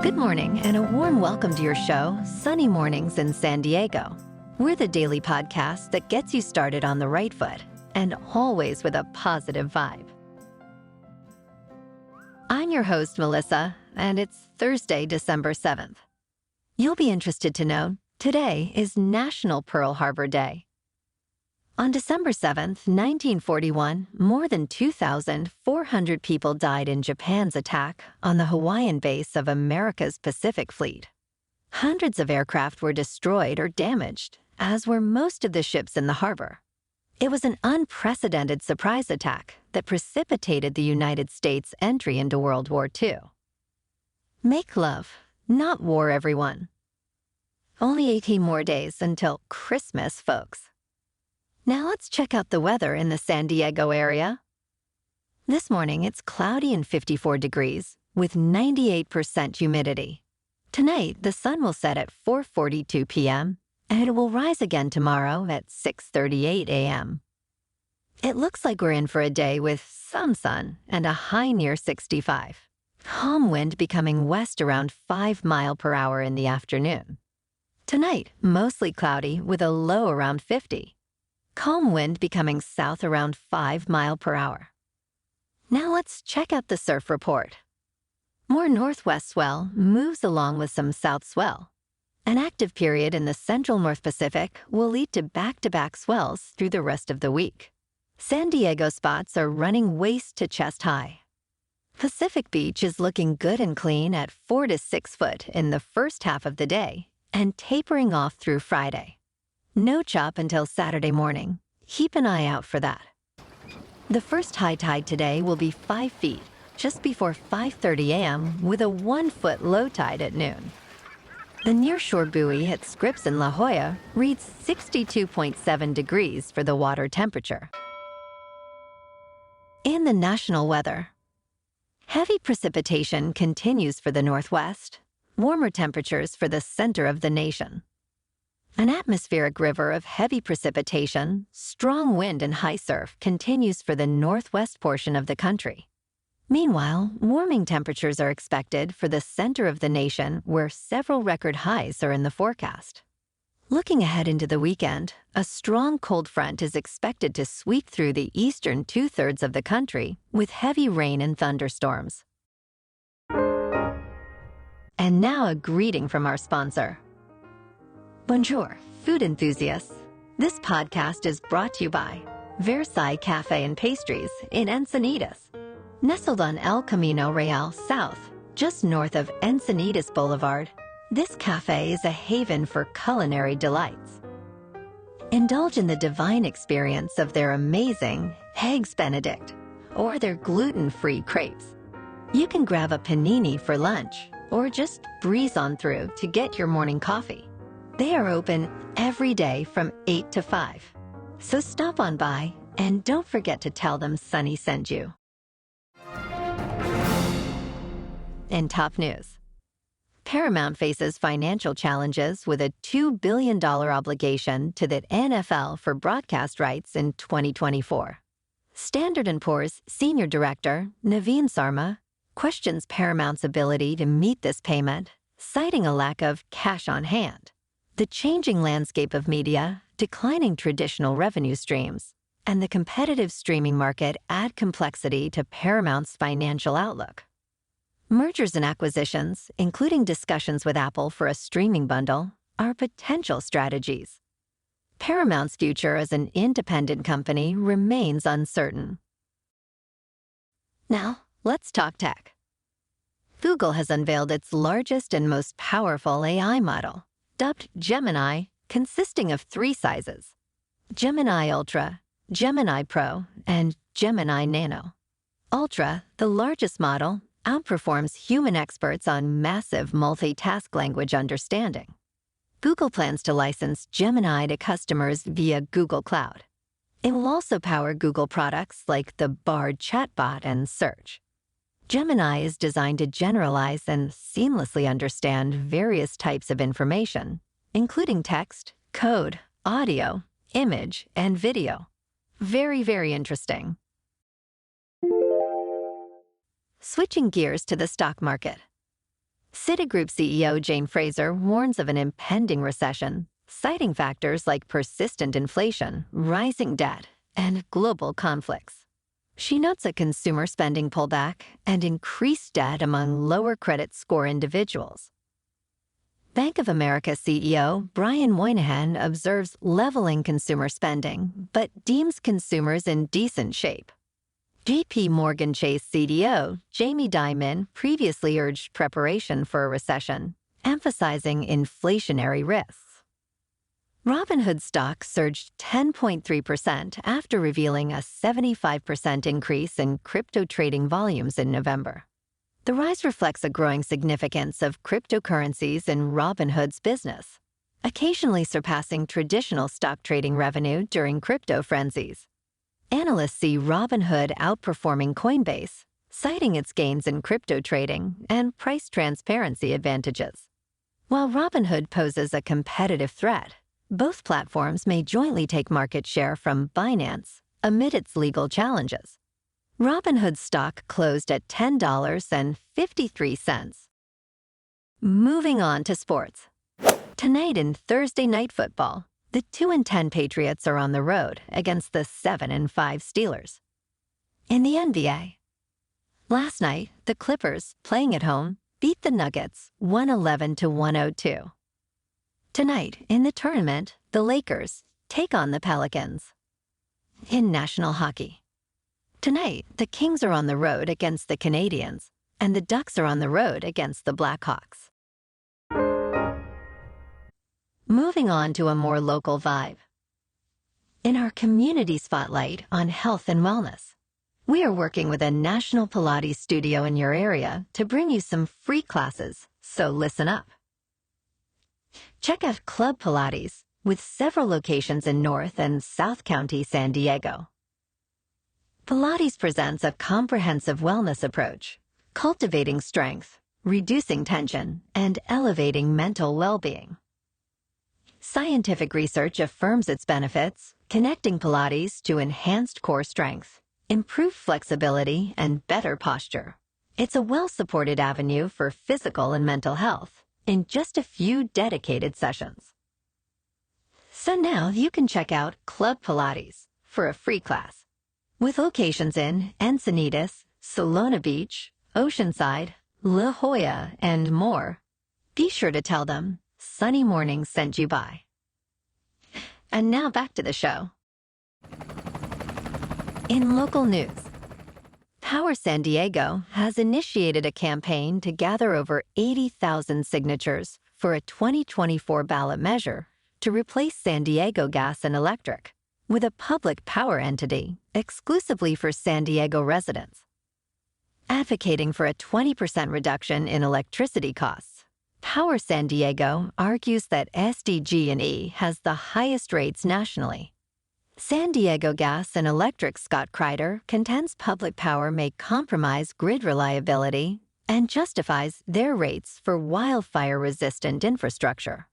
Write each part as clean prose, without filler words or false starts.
Good morning and a warm welcome to your show, Sunny Mornings in San Diego. We're the daily podcast that gets you started on the right foot and always with a positive vibe. I'm your host, Melissa, and it's Thursday, December 7th. You'll be interested to know today is National Pearl Harbor Day. On December 7th, 1941, more than 2,400 people died in Japan's attack on the Hawaiian base of America's Pacific Fleet. Hundreds of aircraft were destroyed or damaged, as were most of the ships in the harbor. It was an unprecedented surprise attack that precipitated the United States' entry into World War II. Make love, not war, everyone. Only 18 more days until Christmas, folks. Now let's check out the weather in the San Diego area. This morning, it's cloudy and 54 degrees with 98% humidity. Tonight, the sun will set at 4:42 p.m., and it will rise again tomorrow at 6:38 a.m. It looks like we're in for a day with some sun and a high near 65. Calm wind becoming west around 5 miles per hour in the afternoon. Tonight, mostly cloudy with a low around 50. Calm wind becoming south around 5 miles per hour. Now let's check out the surf report. More northwest swell moves along with some south swell. An active period in the central North Pacific will lead to back-to-back swells through the rest of the week. San Diego spots are running waist to chest high. Pacific Beach is looking good and clean at 4 to 6 foot in the first half of the day and tapering off through Friday. No chop until Saturday morning. Keep an eye out for that. The first high tide today will be 5 feet, just before 5:30 a.m. with a 1 foot low tide at noon. The nearshore buoy at Scripps in La Jolla reads 62.7 degrees for the water temperature. In the national weather, heavy precipitation continues for the Northwest, warmer temperatures for the center of the nation. An atmospheric river of heavy precipitation, strong wind and high surf continues for the northwest portion of the country. Meanwhile, warming temperatures are expected for the center of the nation where several record highs are in the forecast. Looking ahead into the weekend, a strong cold front is expected to sweep through the eastern two-thirds of the country with heavy rain and thunderstorms. And now a greeting from our sponsor. Bonjour, food enthusiasts. This podcast is brought to you by Versailles Cafe and Pastries in Encinitas. Nestled on El Camino Real South, just north of Encinitas Boulevard, this cafe is a haven for culinary delights. Indulge in the divine experience of their amazing Eggs Benedict or their gluten-free crepes. You can grab a panini for lunch or just breeze on through to get your morning coffee. They are open every day from 8 to 5. So stop on by and don't forget to tell them Sunny sent you. In top news, Paramount faces financial challenges with a $2 billion obligation to the NFL for broadcast rights in 2024. Standard & Poor's Senior Director, Naveen Sarma, questions Paramount's ability to meet this payment, citing a lack of cash on hand. The changing landscape of media, declining traditional revenue streams, and the competitive streaming market add complexity to Paramount's financial outlook. Mergers and acquisitions, including discussions with Apple for a streaming bundle, are potential strategies. Paramount's future as an independent company remains uncertain. Now, let's talk tech. Google has unveiled its largest and most powerful AI model, dubbed Gemini, consisting of 3 sizes: Gemini Ultra, Gemini Pro, and Gemini Nano. Ultra, the largest model, outperforms human experts on massive multitask language understanding. Google plans to license Gemini to customers via Google Cloud. It will also power Google products like the Bard chatbot and Search. Gemini is designed to generalize and seamlessly understand various types of information, including text, code, audio, image, and video. Very, very interesting. Switching gears to the stock market. Citigroup CEO Jane Fraser warns of an impending recession, citing factors like persistent inflation, rising debt, and global conflicts. She notes a consumer spending pullback and increased debt among lower credit score individuals. Bank of America CEO Brian Moynihan observes leveling consumer spending, but deems consumers in decent shape. JP Morgan Chase CDO Jamie Dimon previously urged preparation for a recession, emphasizing inflationary risks. Robinhood stock surged 10.3% after revealing a 75% increase in crypto trading volumes in November. The rise reflects a growing significance of cryptocurrencies in Robinhood's business, occasionally surpassing traditional stock trading revenue during crypto frenzies. Analysts see Robinhood outperforming Coinbase, citing its gains in crypto trading and price transparency advantages. While Robinhood poses a competitive threat, both platforms may jointly take market share from Binance amid its legal challenges. Robinhood stock closed at $10.53. Moving on to sports. Tonight in Thursday Night Football, the 2-10 Patriots are on the road against the 7-5 Steelers. In the NBA, last night, the Clippers, playing at home, beat the Nuggets 111-102. Tonight, in the tournament, the Lakers take on the Pelicans. In national hockey, tonight, the Kings are on the road against the Canadiens, and the Ducks are on the road against the Blackhawks. Moving on to a more local vibe. In our community spotlight on health and wellness, we are working with a national Pilates studio in your area to bring you some free classes, so listen up. Check out Club Pilates, with several locations in North and South County, San Diego. Pilates presents a comprehensive wellness approach, cultivating strength, reducing tension, and elevating mental well-being. Scientific research affirms its benefits, connecting Pilates to enhanced core strength, improved flexibility, and better posture. It's a well-supported avenue for physical and mental health in just a few dedicated sessions. So now you can check out Club Pilates for a free class. With locations in Encinitas, Solana Beach, Oceanside, La Jolla, and more, be sure to tell them Sunny Morning sent you by. And now back to the show. In local news, Power San Diego has initiated a campaign to gather over 80,000 signatures for a 2024 ballot measure to replace San Diego Gas and Electric with a public power entity exclusively for San Diego residents. Advocating for a 20% reduction in electricity costs, Power San Diego argues that SDG&E has the highest rates nationally. San Diego Gas and Electric Scott Kreider contends public power may compromise grid reliability and justifies their rates for wildfire-resistant infrastructure.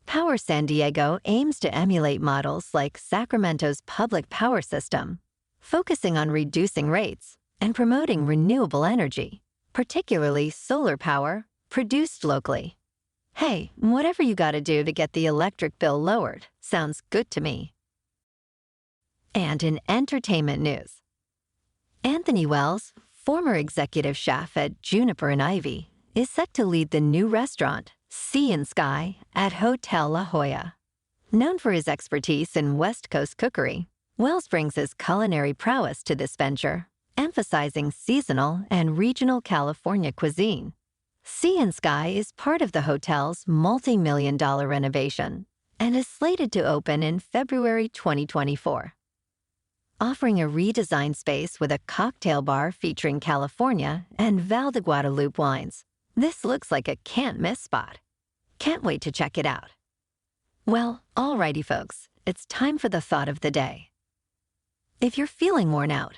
Power San Diego aims to emulate models like Sacramento's public power system, focusing on reducing rates and promoting renewable energy, particularly solar power, produced locally. Hey, whatever you gotta do to get the electric bill lowered sounds good to me. And in entertainment news, Anthony Wells, former executive chef at Juniper and Ivy, is set to lead the new restaurant, Sea and Sky, at Hotel La Jolla. Known for his expertise in West Coast cookery, Wells brings his culinary prowess to this venture, emphasizing seasonal and regional California cuisine. Sea and Sky is part of the hotel's multi-million-dollar renovation and is slated to open in February 2024. Offering a redesigned space with a cocktail bar featuring California and Val de Guadalupe wines, this looks like a can't-miss spot. Can't wait to check it out. Well, alrighty folks, it's time for the thought of the day. If you're feeling worn out,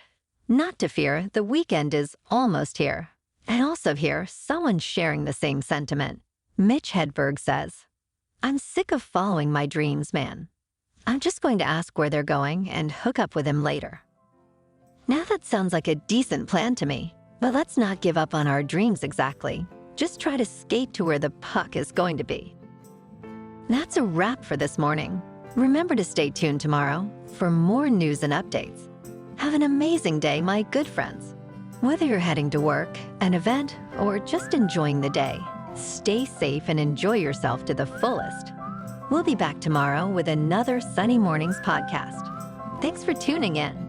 not to fear, the weekend is almost here. And also here, someone's sharing the same sentiment. Mitch Hedberg says, "I'm sick of following my dreams, man. I'm just going to ask where they're going and hook up with him later." Now that sounds like a decent plan to me, but let's not give up on our dreams exactly. Just try to skate to where the puck is going to be. That's a wrap for this morning. Remember to stay tuned tomorrow for more news and updates. Have an amazing day, my good friends. Whether you're heading to work, an event, or just enjoying the day, stay safe and enjoy yourself to the fullest. We'll be back tomorrow with another Sunny Mornings podcast. Thanks for tuning in.